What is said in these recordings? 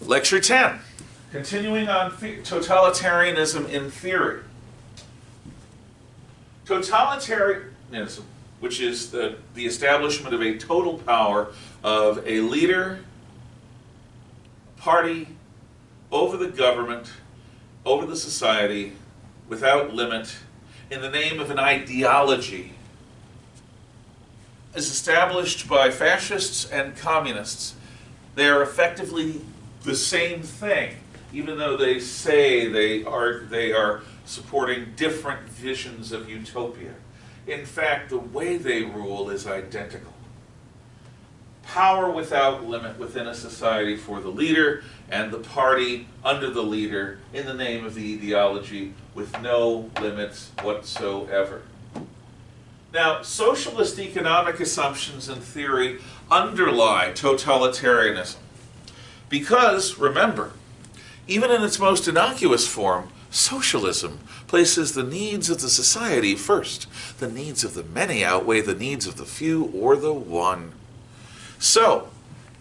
Lecture 10, continuing on totalitarianism in theory. Totalitarianism, which is the establishment of a total power of a leader, party, over the government, over the society, without limit, in the name of an ideology, is established by fascists and communists. They are effectively the same thing, even though they say they are supporting different visions of utopia. In fact, the way they rule is identical. Power without limit within a society for the leader and the party under the leader in the name of the ideology with no limits whatsoever. Now, socialist economic assumptions and theory underlie totalitarianism because, remember, even in its most innocuous form, socialism places the needs of the society first. The needs of the many outweigh the needs of the few or the one. So,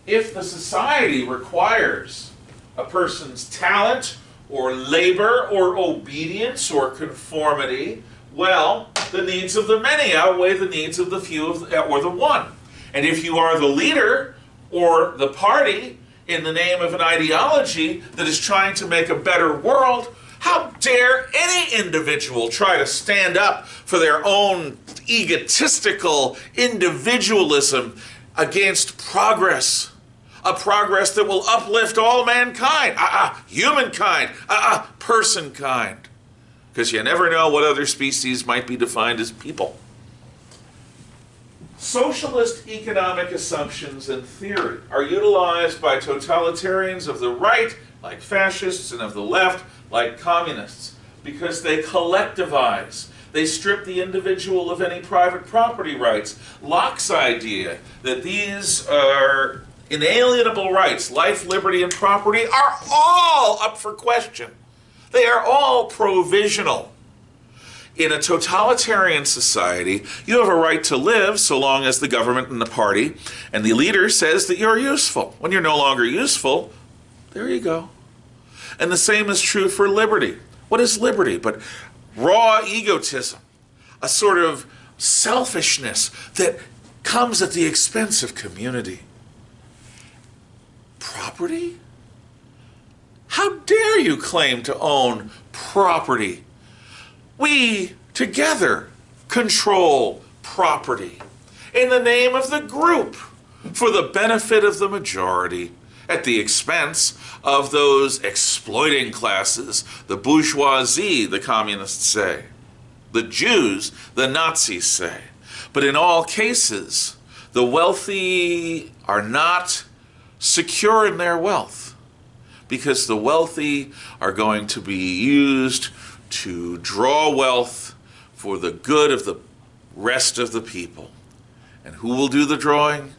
if the society requires a person's talent or labor or obedience or conformity, well, the needs of the many outweigh the needs of the few or the one. And if you are the leader or the party in the name of an ideology that is trying to make a better world, how dare any individual try to stand up for their own egotistical individualism against progress? A progress that will uplift all mankind, humankind, personkind. Because you never know what other species might be defined as people. Socialist economic assumptions and theory are utilized by totalitarians of the right, like fascists, and of the left, like communists, because they collectivize. They strip the individual of any private property rights. Locke's idea that these are inalienable rights, life, liberty, and property, are all up for question. They are all provisional. In a totalitarian society, you have a right to live so long as the government and the party and the leader says that you're useful. When you're no longer useful, there you go. And the same is true for liberty. What is liberty but raw egotism, a sort of selfishness that comes at the expense of community? Property? How dare you claim to own property? We together control property in the name of the group for the benefit of the majority at the expense of those exploiting classes, the bourgeoisie, the communists say, the Jews, the Nazis say. But in all cases, the wealthy are not secure in their wealth because the wealthy are going to be used to draw wealth for the good of the rest of the people. And who will do the drawing?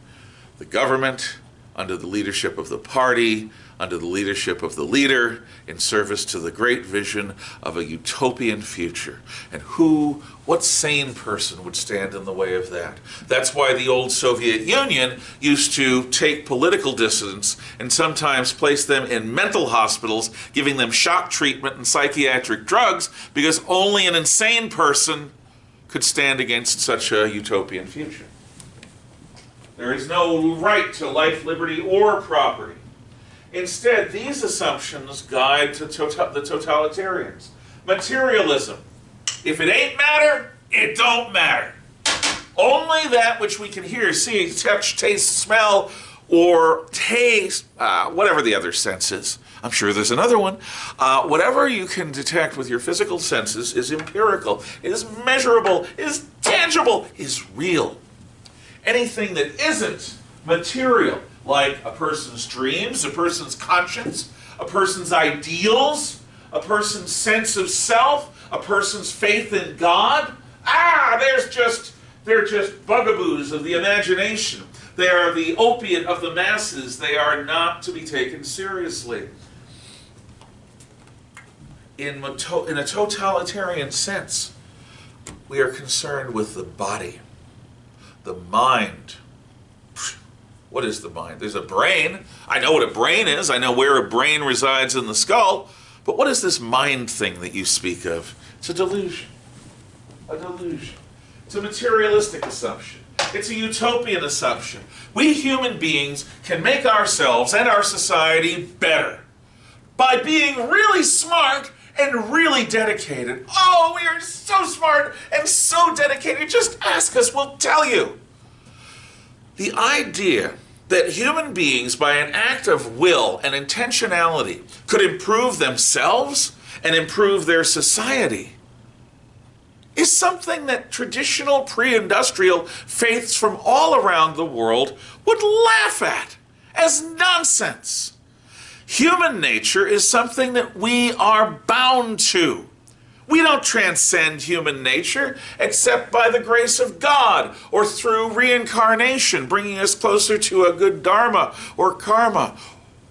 The government, under the leadership of the party, under the leadership of the leader, in service to the great vision of a utopian future. And what sane person would stand in the way of that? That's why the old Soviet Union used to take political dissidents and sometimes place them in mental hospitals, giving them shock treatment and psychiatric drugs, because only an insane person could stand against such a utopian future. There is no right to life, liberty, or property. Instead, these assumptions guide the totalitarians. Materialism. If it ain't matter, it don't matter. Only that which we can hear, see, touch, taste, smell, or taste, whatever the other sense is. I'm sure there's another one. Whatever you can detect with your physical senses is empirical, is measurable, is tangible, is real. Anything that isn't material, like a person's dreams, a person's conscience, a person's ideals, a person's sense of self, a person's faith in God, they're just bugaboos of the imagination. They are the opiate of the masses. They are not to be taken seriously. In a totalitarian sense, we are concerned with the body, the mind, What is the mind? There's a brain. I know what a brain is. I know where a brain resides in the skull. But what is this mind thing that you speak of? It's a delusion. A delusion. It's a materialistic assumption. It's a utopian assumption. We human beings can make ourselves and our society better by being really smart and really dedicated. Oh, we are so smart and so dedicated. Just ask us, we'll tell you. The idea that human beings, by an act of will and intentionality, could improve themselves and improve their society is something that traditional pre-industrial faiths from all around the world would laugh at as nonsense. Human nature is something that we are bound to. We don't transcend human nature except by the grace of God or through reincarnation, bringing us closer to a good dharma or karma,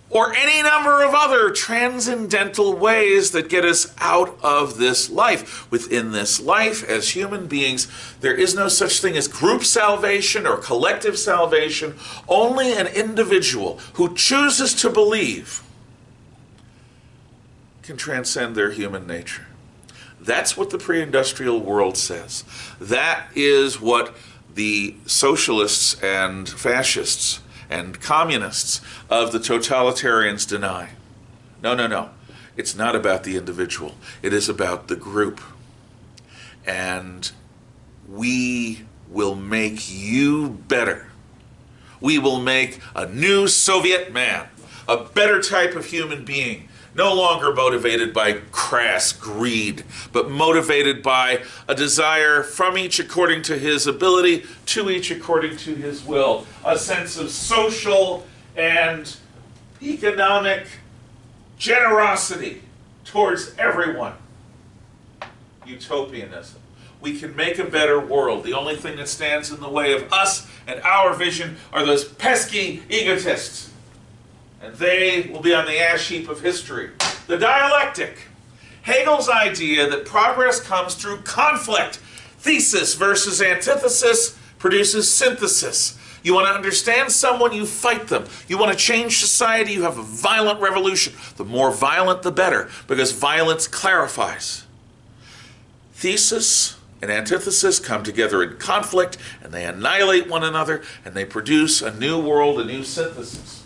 or any number of other transcendental ways that get us out of this life. Within this life, as human beings, there is no such thing as group salvation or collective salvation. Only an individual who chooses to believe can transcend their human nature. That's what the pre-industrial world says. That is what the socialists and fascists and communists of the totalitarians deny. No, no, no. It's not about the individual. It is about the group. And we will make you better. We will make a new Soviet man, a better type of human being, no longer motivated by crass greed, but motivated by a desire from each according to his ability, to each according to his will. A sense of social and economic generosity towards everyone. Utopianism. We can make a better world. The only thing that stands in the way of us and our vision are those pesky egotists. And they will be on the ash heap of history. The dialectic. Hegel's idea that progress comes through conflict. Thesis versus antithesis produces synthesis. You want to understand someone, you fight them. You want to change society, you have a violent revolution. The more violent, the better, because violence clarifies. Thesis and antithesis come together in conflict, and they annihilate one another, and they produce a new world, a new synthesis.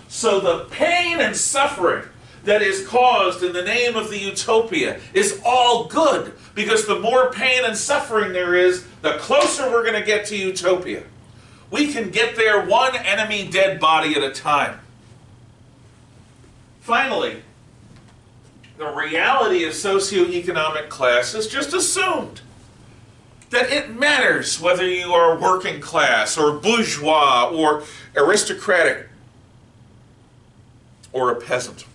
So the pain and suffering that is caused in the name of the utopia is all good, because the more pain and suffering there is, the closer we're going to get to utopia. We can get there one enemy dead body at a time. Finally, the reality of socioeconomic class is just assumed. That it matters whether you are working class or bourgeois or aristocratic or a peasant.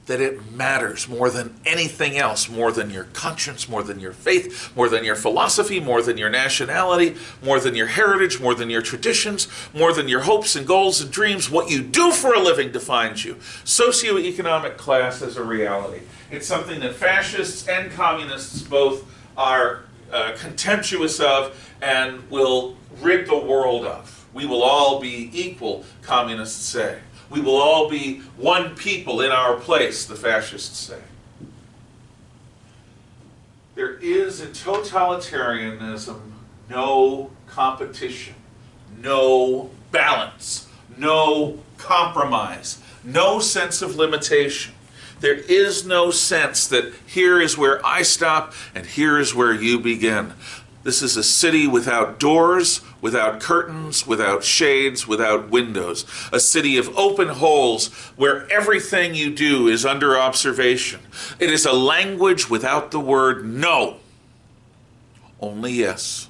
That it matters more than anything else, more than your conscience, more than your faith, more than your philosophy, more than your nationality, more than your heritage, more than your traditions, more than your hopes and goals and dreams. What you do for a living defines you. Socioeconomic class is a reality. It's something that fascists and communists both are contemptuous of and will rid the world of. We will all be equal, communists say. We will all be one people in our place, the fascists say. There is in totalitarianism no competition, no balance, no compromise, no sense of limitation. There is no sense that here is where I stop and here is where you begin. This is a city without doors, without curtains, without shades, without windows. A city of open holes where everything you do is under observation. It is a language without the word no. Only yes.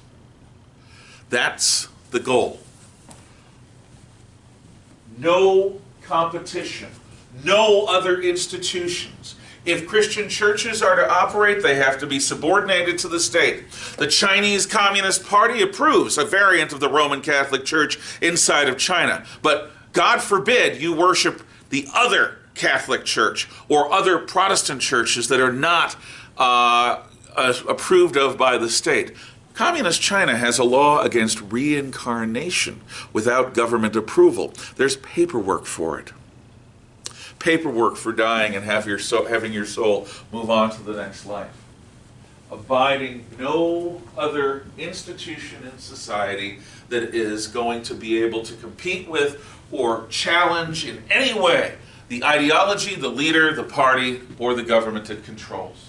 That's the goal. No competition. No other institutions. If Christian churches are to operate, they have to be subordinated to the state. The Chinese Communist Party approves a variant of the Roman Catholic Church inside of China. But God forbid you worship the other Catholic Church or other Protestant churches that are not approved of by the state. Communist China has a law against reincarnation without government approval. There's paperwork for it. Paperwork for dying and having your soul move on to the next life. Abiding no other institution in society that is going to be able to compete with or challenge in any way the ideology, the leader, the party, or the government it controls.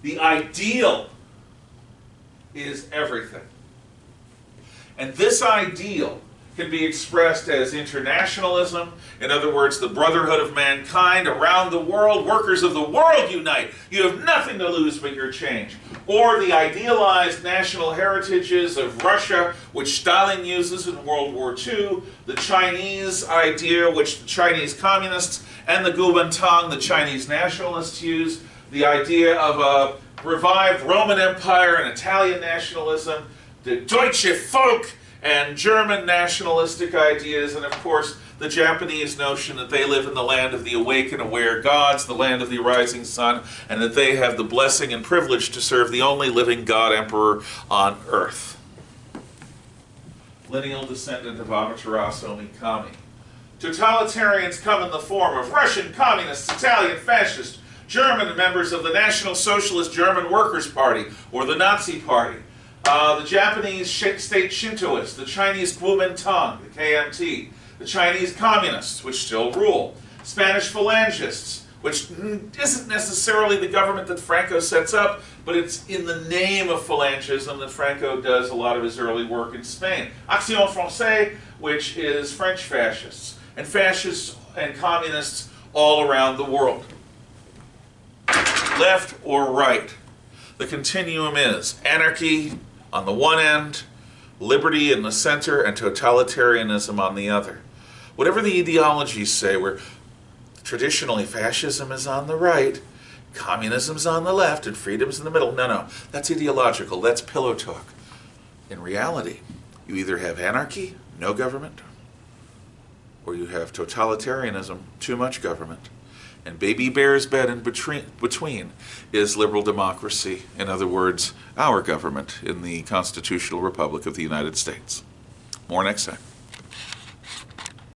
The ideal is everything. And this ideal can be expressed as internationalism, in other words, the brotherhood of mankind around the world, workers of the world unite. You have nothing to lose but your change. Or the idealized national heritages of Russia, which Stalin uses in World War II, the Chinese idea, which the Chinese communists and the Kuomintang, the Chinese nationalists, use, the idea of a revived Roman Empire and Italian nationalism, the Deutsche Volk, and German nationalistic ideas, and of course the Japanese notion that they live in the land of the awake and aware gods, the land of the rising sun, and that they have the blessing and privilege to serve the only living God Emperor on earth. Lineal descendant of Amaterasu Mikami. Totalitarians come in the form of Russian communists, Italian fascists, German members of the National Socialist German Workers' Party, or the Nazi Party, the Japanese state Shintoists, the Chinese Kuomintang, the KMT, the Chinese Communists, which still rule, Spanish Phalangists, which isn't necessarily the government that Franco sets up, but it's in the name of Phalangism that Franco does a lot of his early work in Spain. Action Française, which is French fascists and communists all around the world. Left or right, the continuum is anarchy on the one end, liberty in the center, and totalitarianism on the other. Whatever the ideologies say, where traditionally fascism is on the right, communism's on the left, and freedom's in the middle. No, that's ideological, that's pillow talk. In reality, you either have anarchy, no government, or you have totalitarianism, too much government. And baby bear's bed in between is liberal democracy, in other words, our government in the Constitutional Republic of the United States. More next time.